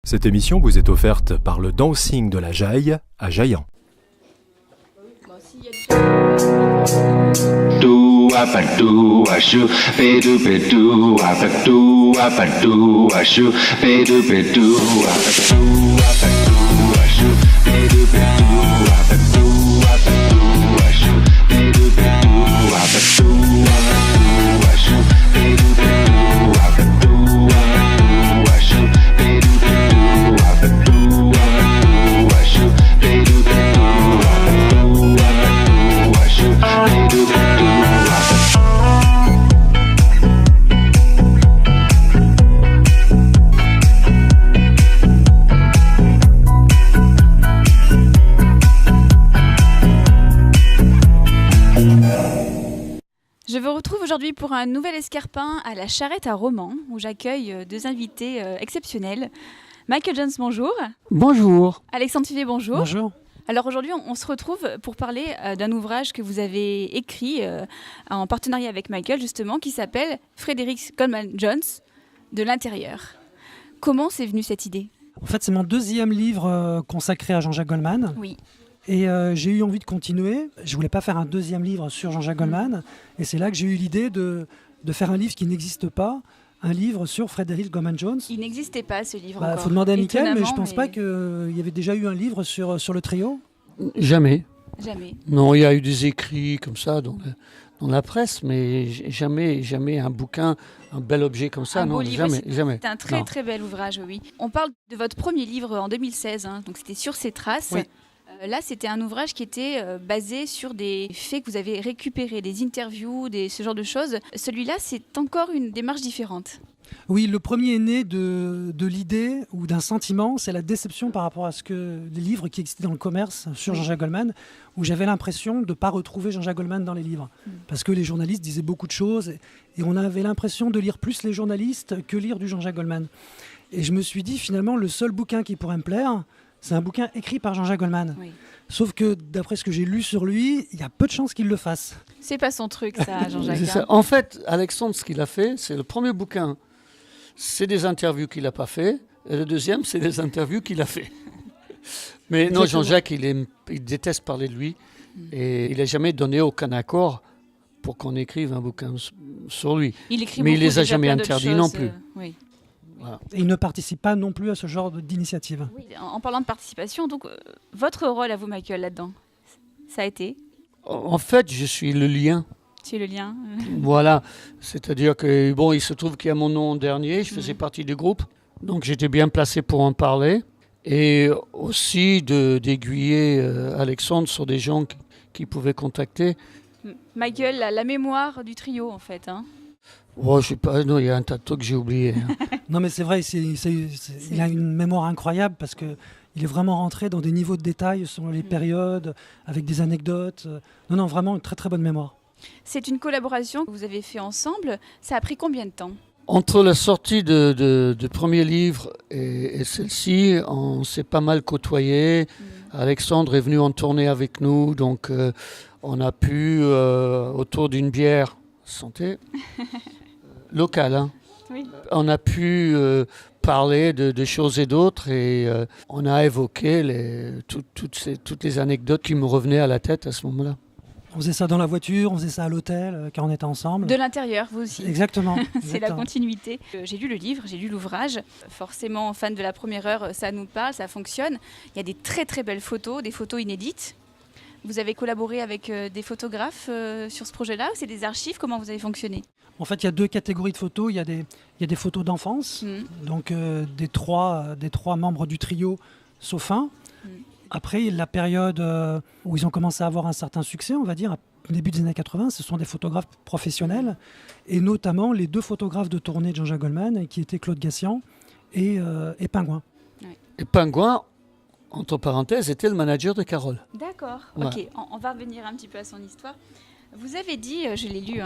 Cette émission vous est offerte par le Dancing de la Jaille à Jaillan. Do abadoo ashu, bedu bedu abadoo abadoo ashu, bedu bedu abadoo abadoo ashu, bedu bedu abadoo abadoo ashu, bedu bedu abadoo abadoo ashu, bedu bedu abadoo abadoo ashu, bedu bedu abadoo abadoo ashu, bedu bedu abadoo abadoo ashu, bedu bedu. Je vous retrouve aujourd'hui pour un nouvel escarpin à la Charrette à Romans, où j'accueille deux invités exceptionnels. Michael Jones, bonjour. Bonjour. Alexandre Fivet, bonjour. Bonjour. Alors aujourd'hui, on se retrouve pour parler d'un ouvrage que vous avez écrit en partenariat avec Michael, justement, qui s'appelle Frederick Goldman Jones, de l'intérieur. Comment c'est venu cette idée ? En fait, c'est mon deuxième livre consacré à Jean-Jacques Goldman. Oui. Et j'ai eu envie de continuer. Je ne voulais pas faire un deuxième livre sur Jean-Jacques Goldman. Et c'est là que j'ai eu l'idée de faire un livre qui n'existe pas, un livre sur Frederick Goldman Jones. Il n'existait pas, ce livre Il encore. faut demander à Michael, mais je ne pense mais... pas qu'il y avait déjà eu un livre sur le trio. Jamais. Jamais. Non, il y a eu des écrits comme ça dans la presse, mais jamais un bouquin, un bel objet comme ça. Un non, beau livre, jamais. C'est un très Non. très bel ouvrage, oui. On parle de votre premier livre en 2016, donc c'était Sur ses traces. Oui. Là, c'était un ouvrage qui était basé sur des faits que vous avez récupérés, des interviews, ce genre de choses. Celui-là, c'est encore une démarche différente. Oui, le premier est né de l'idée ou d'un sentiment, c'est la déception par rapport à les livres qui existaient dans le commerce sur Jean-Jacques Goldman, où j'avais l'impression de ne pas retrouver Jean-Jacques Goldman dans les livres. Parce que les journalistes disaient beaucoup de choses et on avait l'impression de lire plus les journalistes que lire du Jean-Jacques Goldman. Et je me suis dit, finalement, le seul bouquin qui pourrait me plaire, c'est un bouquin écrit par Jean-Jacques Goldman. Oui. Sauf que, d'après ce que j'ai lu sur lui, il y a peu de chances qu'il le fasse. C'est pas son truc, ça, Jean-Jacques. C'est ça. En fait, Alexandre, ce qu'il a fait, c'est le premier bouquin. C'est des interviews qu'il n'a pas fait. Et le deuxième, c'est des interviews qu'il a fait. Mais non, Jean-Jacques, il déteste parler de lui. Et il n'a jamais donné aucun accord pour qu'on écrive un bouquin sur lui. Il écrit Mais il beaucoup, les a déjà, jamais plein d'autres interdits choses, non plus. Oui. Voilà. Et il ne participe pas non plus à ce genre d'initiative. Oui, en parlant de participation, donc votre rôle à vous, Michael, là-dedans, ça a été En fait, je suis le lien. le lien. Voilà, c'est-à-dire que bon, il se trouve qu'il y a mon nom en dernier, je faisais partie du groupe, donc j'étais bien placé pour en parler et aussi d'aiguiller Alexandre sur des gens qui pouvaient contacter. Michael, la mémoire du trio, en fait. Oh, je sais pas, non, il y a un tas de trucs que j'ai oubliés. Non, mais c'est vrai, il a une mémoire incroyable parce qu'il est vraiment rentré dans des niveaux de détails selon les périodes, avec des anecdotes. Non, vraiment une très très bonne mémoire. C'est une collaboration que vous avez fait ensemble. Ça a pris combien de temps ? Entre la sortie de premier livre et celle-ci, on s'est pas mal côtoyé. Alexandre est venu en tournée avec nous, donc on a pu, autour d'une bière, santé, locale, hein, Oui. on a pu parler de choses et d'autres et on a évoqué toutes les anecdotes qui me revenaient à la tête à ce moment-là. On faisait ça dans la voiture, on faisait ça à l'hôtel quand on était ensemble. De l'intérieur, vous aussi. Exactement. C'est la exactement. continuité. J'ai lu le livre, j'ai lu l'ouvrage. Forcément, fan de la première heure, ça nous parle, ça fonctionne. Il y a des très très belles photos, des photos inédites. Vous avez collaboré avec des photographes sur ce projet-là ou c'est des archives ? Comment vous avez fonctionné ? En fait, il y a deux catégories de photos. Il y a des photos d'enfance, donc des trois membres du trio, sauf un. Après, la période où ils ont commencé à avoir un certain succès, on va dire, au début des années 80, ce sont des photographes professionnels, et notamment les deux photographes de tournée de Jean-Jacques Goldman, qui étaient Claude Gassian et Pingouin. Et Pingouin, entre parenthèses, était le manager de Carole. D'accord, Ouais. ok. On va revenir un petit peu à son histoire. Vous avez dit, je l'ai lu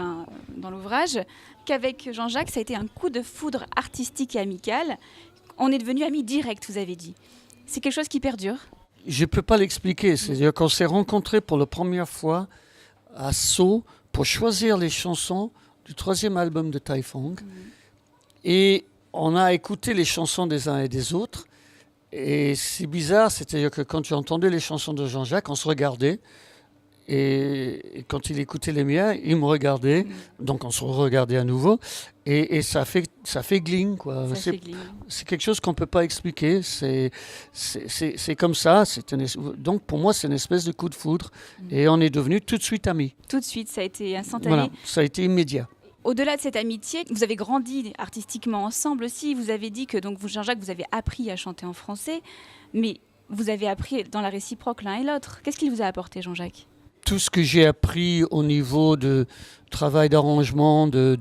dans l'ouvrage, qu'avec Jean-Jacques, ça a été un coup de foudre artistique et amical. On est devenus amis directs, vous avez dit. C'est quelque chose qui perdure ? Je ne peux pas l'expliquer. C'est-à-dire qu'on s'est rencontrés pour la première fois à Sceaux pour choisir les chansons du troisième album de Tai Fung. Et on a écouté les chansons des uns et des autres. Et c'est bizarre, c'est-à-dire que quand j'entendais les chansons de Jean-Jacques, on se regardait. Et quand il écoutait les miens, il me regardait. Donc on se regardait à nouveau. Et ça fait gling, quoi. C'est quelque chose qu'on ne peut pas expliquer. C'est comme ça. Donc pour moi, c'est une espèce de coup de foudre. Et on est devenus tout de suite amis. Tout de suite, ça a été instantané. Voilà, ça a été immédiat. Au-delà de cette amitié, vous avez grandi artistiquement ensemble aussi. Vous avez dit que donc vous, Jean-Jacques, vous avez appris à chanter en français, mais vous avez appris dans la réciproque l'un et l'autre. Qu'est-ce qu'il vous a apporté, Jean-Jacques ? Tout ce que j'ai appris au niveau de travail d'arrangement, de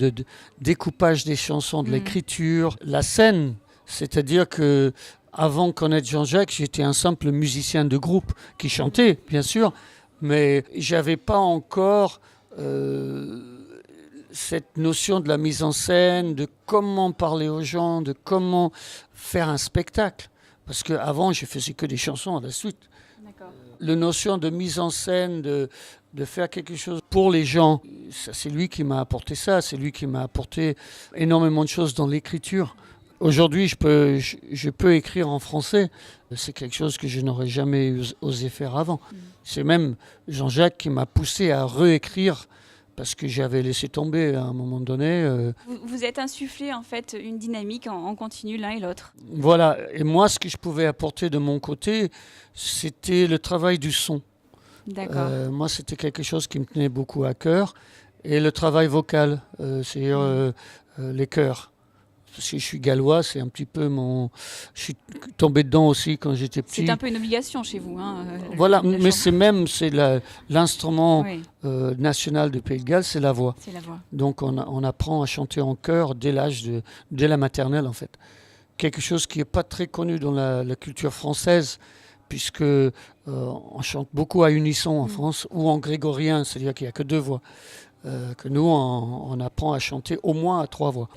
découpage des chansons, de l'écriture, la scène, c'est-à-dire que avant de connaître Jean-Jacques, j'étais un simple musicien de groupe qui chantait, bien sûr, mais j'avais pas encore cette notion de la mise en scène, de comment parler aux gens, de comment faire un spectacle. Parce qu'avant, je faisais que des chansons à la suite. D'accord. La notion de mise en scène, de faire quelque chose pour les gens, c'est lui qui m'a apporté ça. C'est lui qui m'a apporté énormément de choses dans l'écriture. Aujourd'hui, je peux écrire en français. C'est quelque chose que je n'aurais jamais osé faire avant. C'est même Jean-Jacques qui m'a poussé à réécrire parce que j'avais laissé tomber à un moment donné. Vous êtes insufflé en fait une dynamique en continu l'un et l'autre. Voilà, et moi ce que je pouvais apporter de mon côté, c'était le travail du son. D'accord. Moi c'était quelque chose qui me tenait beaucoup à cœur. Et le travail vocal, c'est-à-dire les chœurs. Parce que je suis gallois, c'est un petit peu mon... Je suis tombé dedans aussi quand j'étais petit. C'est un peu une obligation chez vous. Voilà, mais c'est l'instrument oui. national du Pays de Galles, c'est la voix. C'est la voix. Donc on apprend à chanter en chœur dès la maternelle en fait. Quelque chose qui n'est pas très connu dans la culture française, puisque on chante beaucoup à unisson en France, ou en grégorien, c'est-à-dire qu'il n'y a que 2 voix. Que nous, on apprend à chanter au moins à 3 voix.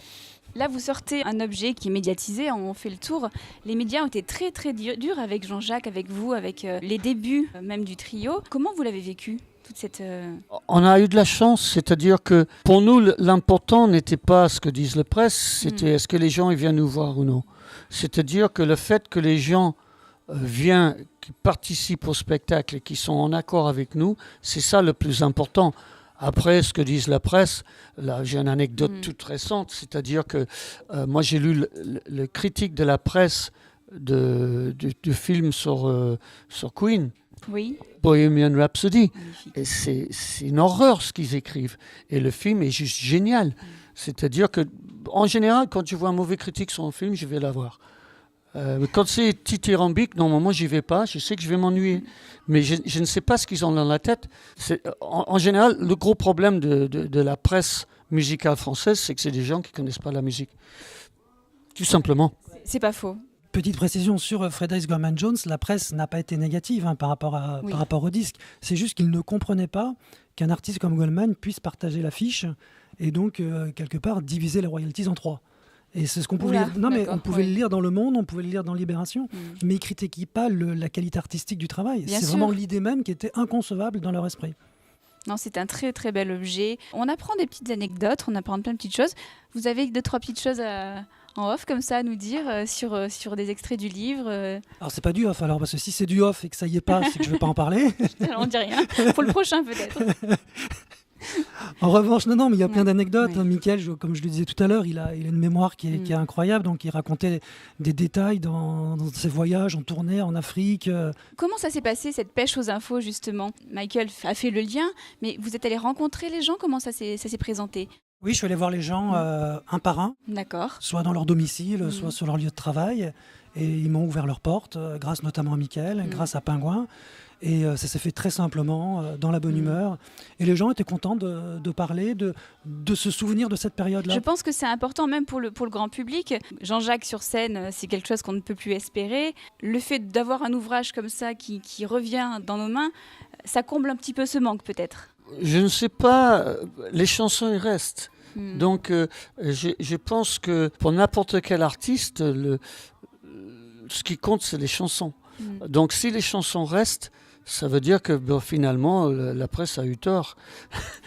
Là, vous sortez un objet qui est médiatisé, on fait le tour. Les médias ont été très très durs avec Jean-Jacques, avec vous, avec les débuts même du trio. Comment vous l'avez vécu, toute cette... On a eu de la chance, c'est-à-dire que pour nous, l'important n'était pas ce que disent les presses, c'était est-ce que les gens ils viennent nous voir ou non. C'est-à-dire que le fait que les gens viennent, qui participent au spectacle et qui sont en accord avec nous, c'est ça le plus important. Après, ce que disent la presse, là j'ai une anecdote toute récente, c'est-à-dire que moi j'ai lu le critique de la presse du film sur Queen, oui. Bohemian Rhapsody. Magnifique. Et c'est une horreur ce qu'ils écrivent. Et le film est juste génial. C'est-à-dire que, en général, quand je vois un mauvais critique sur un film, je vais la voir. Quand c'est dithyrambique, normalement, j'y vais pas. Je sais que je vais m'ennuyer. Mais je ne sais pas ce qu'ils ont dans la tête. En général, le gros problème de la presse musicale française, c'est que c'est des gens qui ne connaissent pas la musique. Tout simplement. C'est pas faux. Petite précision sur Fred Gorman Jones, la presse n'a pas été négative par rapport au disque. C'est juste qu'ils ne comprenaient pas qu'un artiste comme Goldman puisse partager l'affiche et donc, quelque part, diviser les royalties en 3. Et c'est ce qu'on pouvait lire. Non, mais on pouvait le lire dans Le Monde, on pouvait le lire dans Libération, mais ils ne critiquaient pas la qualité artistique du travail. Bien c'est sûr. Vraiment l'idée même qui était inconcevable dans leur esprit. Non, c'est un très très bel objet. On apprend des petites anecdotes, on apprend plein de petites choses. Vous avez 2-3 petites choses en off comme ça à nous dire sur des extraits du livre Alors c'est pas du off alors, parce que si c'est du off et que ça y est pas, c'est que je ne vais pas en parler. Alors, on dit rien. Pour le prochain peut-être. En revanche, non, mais il y a plein d'anecdotes. Oui. Mickaël, comme je le disais tout à l'heure, il a une mémoire qui est incroyable. Donc, il racontait des détails dans ses voyages en tournée en Afrique. Comment ça s'est passé cette pêche aux infos justement ? Michael a fait le lien, mais vous êtes allé rencontrer les gens ? Comment ça s'est présenté ? Oui, je suis allé voir les gens un par un, D'accord. soit dans leur domicile, soit sur leur lieu de travail. Et ils m'ont ouvert leurs portes, grâce notamment à Mickaël, grâce à Pingouin. Et ça s'est fait très simplement, dans la bonne humeur. Et les gens étaient contents de parler, de se souvenir de cette période-là. Je pense que c'est important même pour le grand public. Jean-Jacques sur scène, c'est quelque chose qu'on ne peut plus espérer. Le fait d'avoir un ouvrage comme ça qui revient dans nos mains, ça comble un petit peu ce manque peut-être. Je ne sais pas, les chansons ils restent. Donc je pense que pour n'importe quel artiste, ce qui compte c'est les chansons. Donc si les chansons restent, ça veut dire que finalement, la presse a eu tort.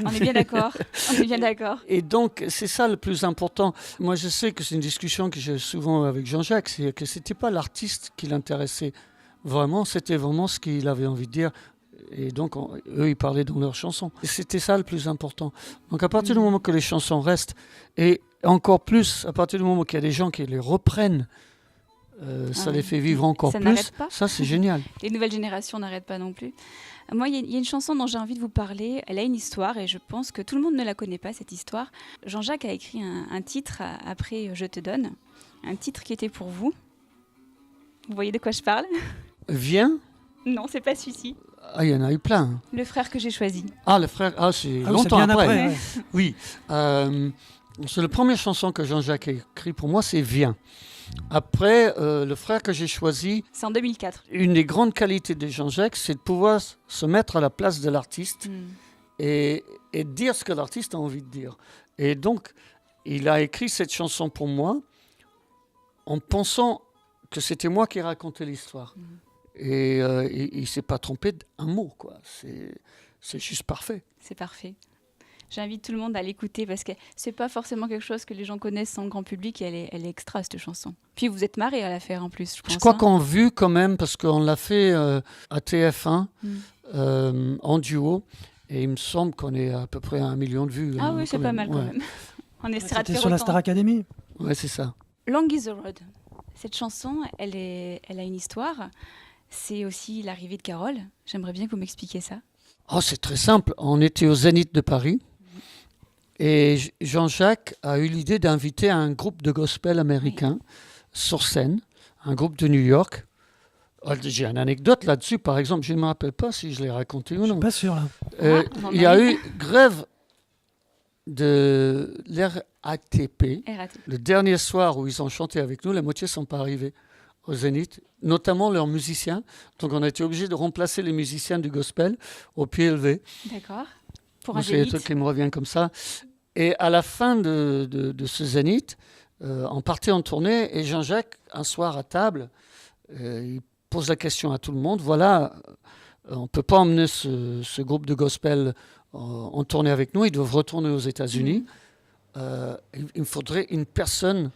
On est bien d'accord. On est bien d'accord. Et donc, c'est ça le plus important. Moi, je sais que c'est une discussion que j'ai souvent avec Jean-Jacques, c'est que ce n'était pas l'artiste qui l'intéressait vraiment, c'était vraiment ce qu'il avait envie de dire. Et donc, eux, ils parlaient dans leurs chansons. Et c'était ça le plus important. Donc, à partir du moment que les chansons restent, et encore plus, à partir du moment qu'il y a des gens qui les reprennent, ça les fait vivre encore ça plus. Pas. Ça, c'est génial. Les nouvelles générations n'arrêtent pas non plus. Moi, il y a une chanson dont j'ai envie de vous parler. Elle a une histoire et je pense que tout le monde ne la connaît pas, cette histoire. Jean-Jacques a écrit un titre après « Je te donne », un titre qui était pour vous. Vous voyez de quoi je parle? Viens. Non, c'est pas celui-ci. Ah, il y en a eu plein. Le frère que j'ai choisi. Ah, le frère, c'est longtemps bien après. Ouais. Oui. C'est la première chanson que Jean-Jacques a écrite pour moi, c'est Viens. Après, le frère que j'ai choisi, c'est en 2004. Une des grandes qualités de Jean-Jacques, c'est de pouvoir se mettre à la place de l'artiste et dire ce que l'artiste a envie de dire. Et donc, il a écrit cette chanson pour moi en pensant que c'était moi qui racontais l'histoire. Et il ne s'est pas trompé d'un mot, quoi. C'est juste parfait. C'est parfait. J'invite tout le monde à l'écouter parce que c'est pas forcément quelque chose que les gens connaissent dans le grand public. Elle est extra, cette chanson. Puis vous êtes marrés à la faire en plus, je pense. Je crois qu'on a vu quand même, parce qu'on l'a fait à TF1 en duo. Et il me semble qu'on est à peu près à 1 million de vues. Ah oui, c'est pas mal quand même. On essaiera de faire sur la Star Academy. Ouais, c'est ça. Long is the road. Cette chanson, elle a une histoire. C'est aussi l'arrivée de Carole. J'aimerais bien que vous m'expliquiez ça. Oh, c'est très simple. On était au Zénith de Paris. Et Jean-Jacques a eu l'idée d'inviter un groupe de gospel américain sur scène, un groupe de New York. J'ai une anecdote là-dessus, par exemple, je ne me rappelle pas si je l'ai raconté ou non. Je ne suis pas sûr, là. Il y a eu grève de l'RATP, le dernier soir où ils ont chanté avec nous, la moitié ne sont pas arrivés au Zénith, notamment leurs musiciens. Donc on a été obligé de remplacer les musiciens du gospel au pied levé. D'accord. Pour un c'est des trucs qui me reviennent comme ça. Et à la fin de ce Zénith, on partait en tournée et Jean-Jacques, un soir à table, il pose la question à tout le monde. Voilà, on ne peut pas emmener ce groupe de gospel en tournée avec nous. Ils doivent retourner aux États-Unis. Il me faudrait une personne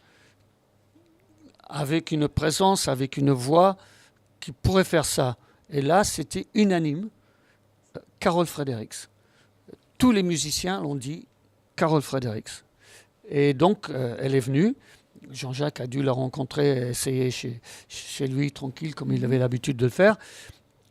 avec une présence, avec une voix qui pourrait faire ça. Et là, c'était unanime. Carole Fredericks. Tous les musiciens l'ont dit, Carole Fredericks. Et donc, elle est venue. Jean-Jacques a dû la rencontrer, essayer chez lui, tranquille, comme il avait l'habitude de le faire.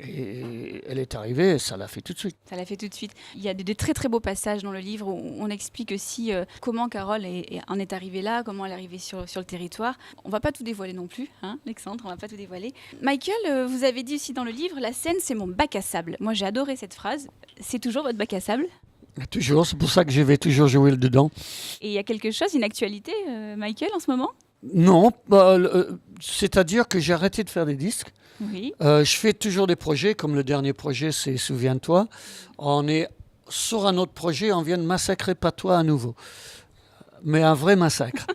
Et elle est arrivée, et ça l'a fait tout de suite. Ça l'a fait tout de suite. Il y a de très très beaux passages dans le livre où on explique aussi comment Carole en est arrivée là, comment elle est arrivée sur le territoire. On ne va pas tout dévoiler non plus, hein, Alexandre, on ne va pas tout dévoiler. Michael, vous avez dit aussi dans le livre, la scène c'est mon bac à sable. Moi j'ai adoré cette phrase. C'est toujours votre bac à sable? Toujours, c'est pour ça que je vais toujours jouer dedans. Et il y a quelque chose, une actualité, Michael, en ce moment? Non, c'est-à-dire que j'ai arrêté de faire des disques. Oui. Je fais toujours des projets, comme le dernier projet, c'est Souviens-toi. On est sur un autre projet, on vient de massacrer Patois à nouveau. Mais un vrai massacre.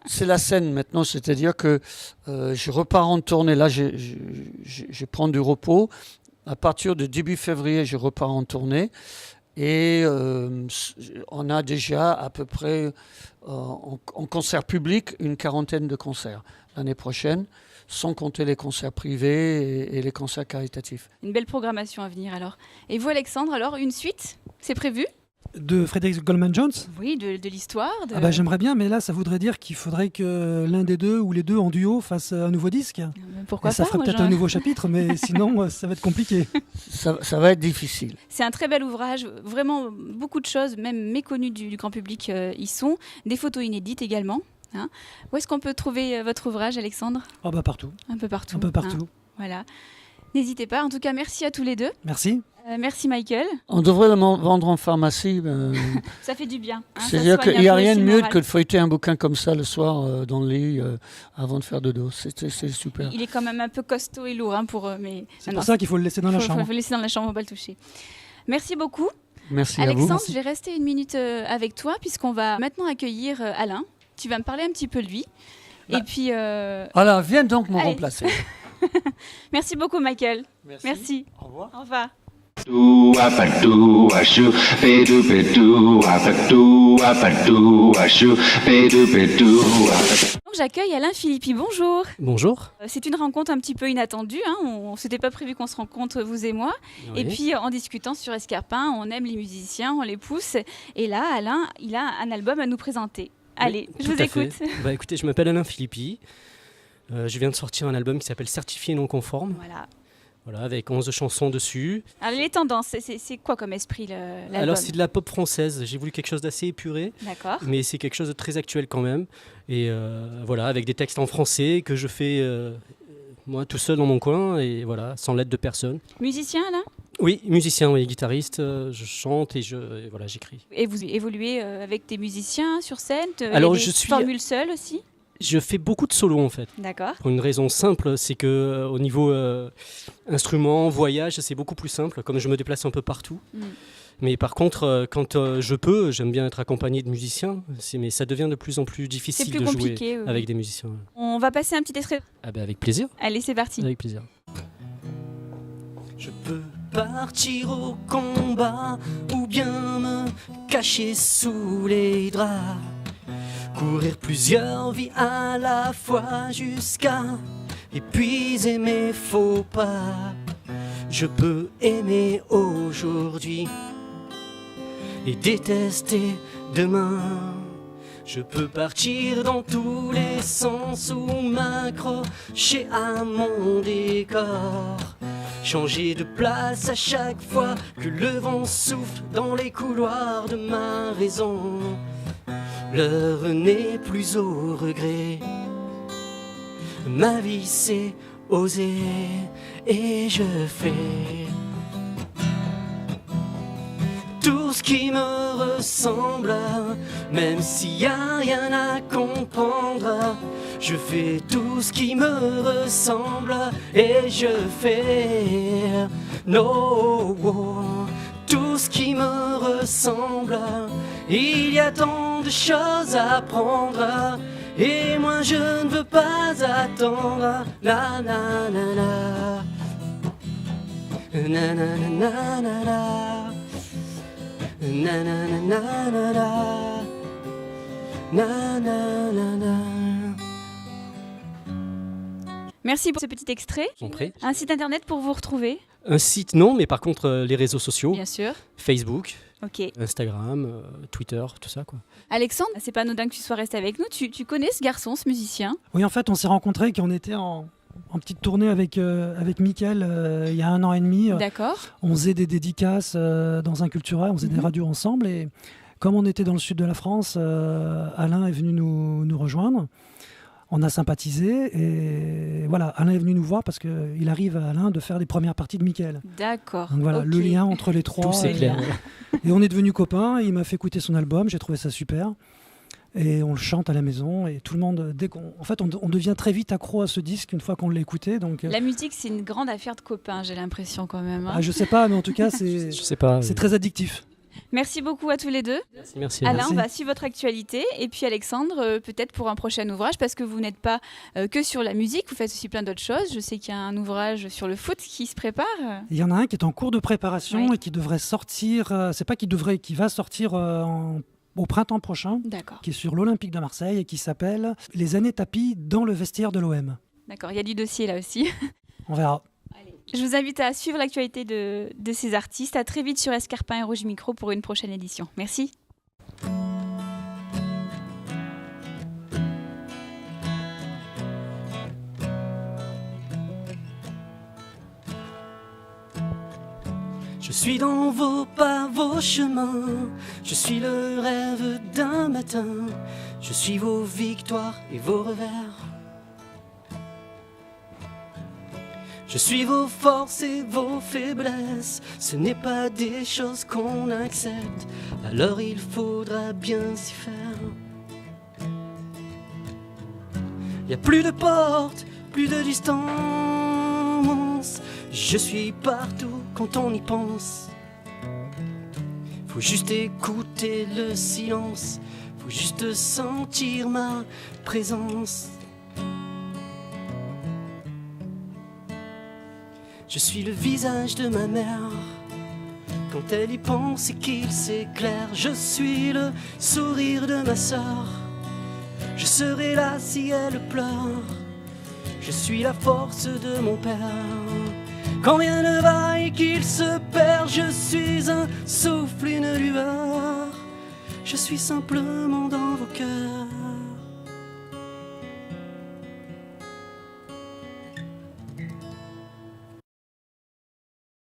C'est la scène maintenant, c'est-à-dire que je repars en tournée. Là, je prends du repos. À partir de début février, je repars en tournée. Et on a déjà à peu près, en concert public, une 40aine de concerts l'année prochaine, sans compter les concerts privés et les concerts caritatifs. Une belle programmation à venir alors. Et vous Alexandre, alors une suite, c'est prévu? De Frederick Goldman Jones? Oui, de l'histoire. J'aimerais bien, mais là, ça voudrait dire qu'il faudrait que l'un des deux ou les deux en duo fassent un nouveau disque. Pourquoi ça ferait peut-être un nouveau chapitre, mais sinon, ça va être compliqué. Ça va être difficile. C'est un très bel ouvrage, vraiment beaucoup de choses, même méconnues du grand public, y sont. Des photos inédites également. Hein. Où est-ce qu'on peut trouver votre ouvrage, Alexandre? Partout. Un peu partout. Un peu partout. Hein. Voilà. N'hésitez pas. En tout cas, merci à tous les deux. Merci. Merci Michael. On devrait le vendre en pharmacie. Ça fait du bien. Hein, c'est-à-dire qu'il n'y a rien de mieux que de feuilleter un bouquin comme ça le soir dans le lit avant de faire dodo. C'est super. Il est quand même un peu costaud et lourd pour eux. Mais... C'est pour ça qu'il faut le laisser dans la chambre. Il faut le laisser dans la chambre, on ne va pas le toucher. Merci beaucoup. Merci Alexandre, à vous. je vais rester une minute avec toi puisqu'on va maintenant accueillir Alain. Tu vas me parler un petit peu de lui. Et puis. Alain, viens donc me remplacer. Merci beaucoup, Michael. Merci. Au revoir. Au revoir. Do abadoo ashoo, bedoo bedoo abadoo abadoo ashoo, bedoo bedoo abadoo. Donc, j'accueille Alain Philippi. Bonjour. Bonjour. C'est une rencontre un petit peu inattendue. Hein. On ne s'était pas prévu qu'on se rencontre, vous et moi. Oui. Et puis, en discutant sur Escarpin, on aime les musiciens, on les pousse. Et là, Alain, il a un album à nous présenter. Allez, je tout vous à écoute. fait. Écoutez, je m'appelle Alain Philippi. Je viens de sortir un album qui s'appelle Certifié non conforme. Voilà. Avec 11 chansons dessus. Alors, les tendances, c'est quoi comme esprit l'album? Alors, c'est de la pop française. J'ai voulu quelque chose d'assez épuré, D'accord. mais c'est quelque chose de très actuel quand même. Et avec des textes en français que je fais moi tout seul dans mon coin, et voilà, sans l'aide de personne. Musicien, Alain? Oui, musicien, oui, guitariste. Je chante et j'écris. Et vous évoluez avec des musiciens sur scène? Alors, il y a des formules seules aussi? Je fais beaucoup de solos en fait. D'accord. Pour une raison simple, c'est que au niveau instrument, voyage, c'est beaucoup plus simple, comme je me déplace un peu partout. Mais par contre, quand je peux, j'aime bien être accompagné de musiciens, mais ça devient de plus en plus difficile plus de jouer compliqué, oui. avec des musiciens. On va passer un petit extrait. Avec plaisir. Allez, c'est parti. Avec plaisir. Je peux partir au combat ou bien me cacher sous les draps. Courir plusieurs vies à la fois jusqu'à épuiser mes faux pas. Je peux aimer aujourd'hui et détester demain. Je peux partir dans tous les sens ou m'accrocher à mon décor. Changer de place à chaque fois que le vent souffle dans les couloirs de ma raison. L'heure n'est plus au regret. Ma vie c'est oser et je fais tout ce qui me ressemble, même s'il n'y a rien à comprendre. Je fais tout ce qui me ressemble et je fais tout ce qui me ressemble. Il y a tant de choses à apprendre et moi je ne veux pas attendre. La la la la, na na na na na la, na na na na na la, na na na na. Merci pour ce petit extrait. Je vous en prie. Un site internet pour vous retrouver? Un site non, mais par contre les réseaux sociaux, Bien sûr. Facebook, Ok. Instagram, Twitter, tout ça quoi. Alexandre, c'est pas anodin que tu sois resté avec nous. Tu connais ce garçon, ce musicien? Oui, en fait, on s'est rencontrés quand on était en petite tournée avec Mickaël il y a 1 an et demi. D'accord. On faisait des dédicaces dans un culturel, on faisait des radios ensemble. Et comme on était dans le sud de la France, Alain est venu nous rejoindre. On a sympathisé et voilà, Alain est venu nous voir parce qu'il arrive à Alain de faire les premières parties de Mickaël. D'accord. Donc voilà, Ok. le lien entre les trois. Tout c'est clair. Et on est devenus copains, il m'a fait écouter son album, j'ai trouvé ça super. Et on le chante à la maison et tout le monde, en fait, on devient très vite accro à ce disque une fois qu'on l'a écouté. Donc, La musique, c'est une grande affaire de copains, j'ai l'impression quand même. Hein. je sais pas, mais en tout cas, c'est Je sais pas. très addictif. Merci beaucoup à tous les deux. Merci. Alain, Merci. on va suivre votre actualité. Et puis Alexandre, peut-être pour un prochain ouvrage, parce que vous n'êtes pas que sur la musique, vous faites aussi plein d'autres choses. Je sais qu'il y a un ouvrage sur le foot qui se prépare. Il y en a un qui est en cours de préparation Oui. et qui devrait sortir, qui va sortir au printemps prochain, D'accord. qui est sur l'Olympique de Marseille et qui s'appelle Les années tapis dans le vestiaire de l'OM. D'accord, il y a du dossier là aussi. On verra. Je vous invite à suivre l'actualité de ces artistes. À très vite sur Escarpin et Rouge Micro pour une prochaine édition. Merci. Je suis dans vos pas, vos chemins. Je suis le rêve d'un matin. Je suis vos victoires et vos revers. Je suis vos forces et vos faiblesses. Ce n'est pas des choses qu'on accepte. Alors il faudra bien s'y faire. Y a plus de porte, plus de distance. Je suis partout quand on y pense. Faut juste écouter le silence. Faut juste sentir ma présence. Je suis le visage de ma mère quand elle y pense et qu'il s'éclaire. Je suis le sourire de ma sœur, je serai là si elle pleure. Je suis la force de mon père quand rien ne va et qu'il se perd. Je suis un souffle, une lueur, je suis simplement dans vos cœurs.